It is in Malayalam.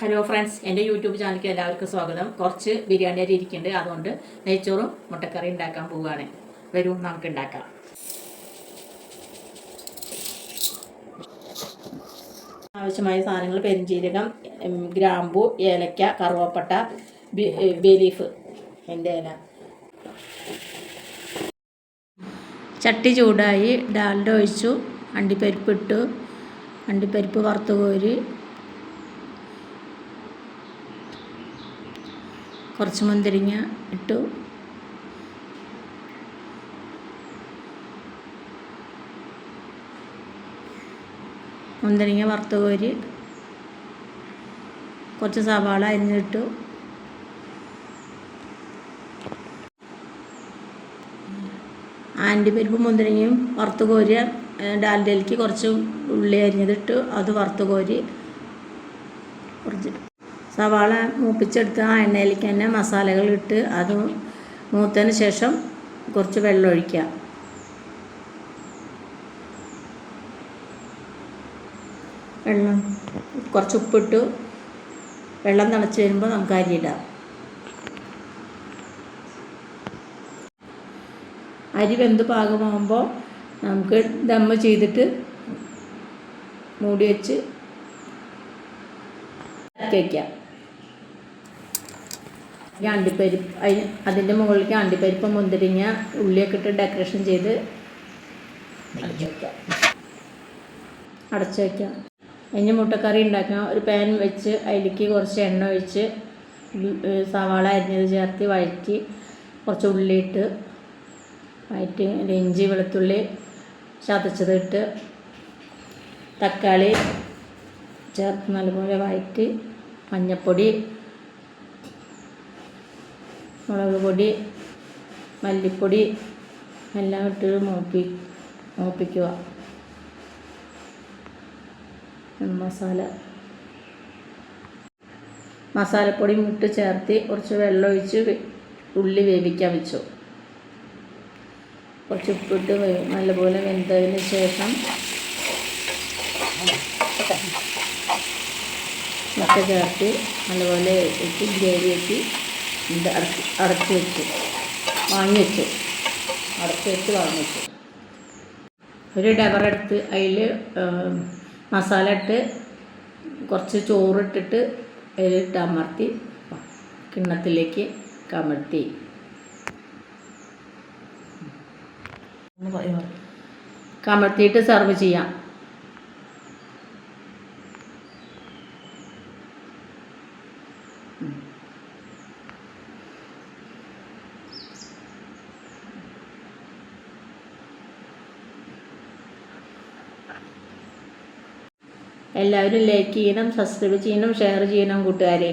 ഹലോ ഫ്രണ്ട്സ്, എൻ്റെ യൂട്യൂബ് ചാനലിലേക്ക് എല്ലാവർക്കും സ്വാഗതം. കുറച്ച് ബിരിയാണി അരി ഇരിക്കുന്നുണ്ട്, അതുകൊണ്ട് നെയ്ച്ചോറും മുട്ടക്കറി ഉണ്ടാക്കാൻ പോവുകയാണ്. വരൂ, നമുക്ക് ഉണ്ടാക്കാം. ആവശ്യമായ സാധനങ്ങൾ: പെരിഞ്ചീരകം, ഗ്രാമ്പു, ഏലക്ക, കറുവപ്പട്ട, ബേ ലീഫ്, എൻ്റെ ഇല. ചട്ടി ചൂടായി, ഡാൽഡ ഒഴിച്ചു, അണ്ടിപ്പരിപ്പ് ഇട്ടു. അണ്ടിപ്പരിപ്പ് വറുത്ത് കോരി കുറച്ച് മുന്തിരിങ്ങ ഇട്ടു. മുന്തിരിങ്ങ വറുത്ത് കോരി കുറച്ച് സവാള അരിഞ്ഞിട്ടു. അണ്ടിപ്പരിപ്പും മുന്തിരിങ്ങയും വറുത്ത് കോരിയ ഡാൽഡയിലേക്ക് കുറച്ച് ഉള്ളി അരിഞ്ഞതിട്ടു. അത് വറുത്ത് കോരി കുറച്ച് സവാള മൂപ്പിച്ചെടുത്ത് ആ എണ്ണയിലേക്ക് തന്നെ മസാലകൾ ഇട്ട് അത് മൂത്തതിന് ശേഷം കുറച്ച് വെള്ളം ഒഴിക്കുക. വെള്ളം കുറച്ച് ഉപ്പിട്ടു. വെള്ളം തിളച്ച് വരുമ്പോൾ നമുക്ക് അരിയിടാം. അരി വെന്ത് പാകമാകുമ്പോൾ നമുക്ക് ദമ്മ് ചെയ്തിട്ട് മൂടി വെച്ച് വയ്ക്കാം. അണ്ടിപ്പരിപ്പ് അതിൻ്റെ മുകളിലേക്ക് അണ്ടിപ്പരിപ്പ്, മുന്തിരിങ്ങ, ഉള്ളിയൊക്കെ ഇട്ട് ഡെക്കറേഷൻ ചെയ്ത് അടച്ചു വയ്ക്കാം. അതിന് മുട്ടക്കറി ഉണ്ടാക്കാം. ഒരു പാൻ വെച്ച് അതിലേക്ക് കുറച്ച് എണ്ണ ഒഴിച്ച് സവാള അരിഞ്ഞത് ചേർത്ത് വഴറ്റി കുറച്ച് ഉള്ളിയിട്ട് വഴറ്റി ഇഞ്ചി വെളുത്തുള്ളി ചതച്ചത് ഇട്ട് തക്കാളി ചേർത്ത് നല്ലപോലെ വഴറ്റി മഞ്ഞൾപ്പൊടി, മുളക് പൊടി, മല്ലിപ്പൊടി എല്ലാം ഇട്ട് മൂപ്പിക്കുക. മസാലപ്പൊടിയും ഇട്ട് ചേർത്ത് കുറച്ച് വെള്ളം ഒഴിച്ച് ഉള്ളി വേവിക്കാൻ വെച്ചു. കുറച്ച് ഉപ്പിട്ട് നല്ലപോലെ വെന്തതിന് ശേഷം മുട്ട ചേർത്ത് നല്ലപോലെ ഇട്ട് ഗ്രേവി വെച്ച് അടച്ചു വെച്ചു. വാങ്ങി വെച്ചു. ഒരു ഡബറെടുത്ത് അതിൽ മസാല ഇട്ട് കുറച്ച് ചോറിട്ടിട്ട് അതിലിട്ട് അമർത്തി കിണ്ണത്തിലേക്ക് കമഴ്ത്തി കമഴ്ത്തിയിട്ട് സെർവ് ചെയ്യാം. എല്ലാവരും ലൈക്ക് ചെയ്യണം, സബ്സ്ക്രൈബ് ചെയ്യണം, ഷെയർ ചെയ്യണം കൂട്ടുകാരെ.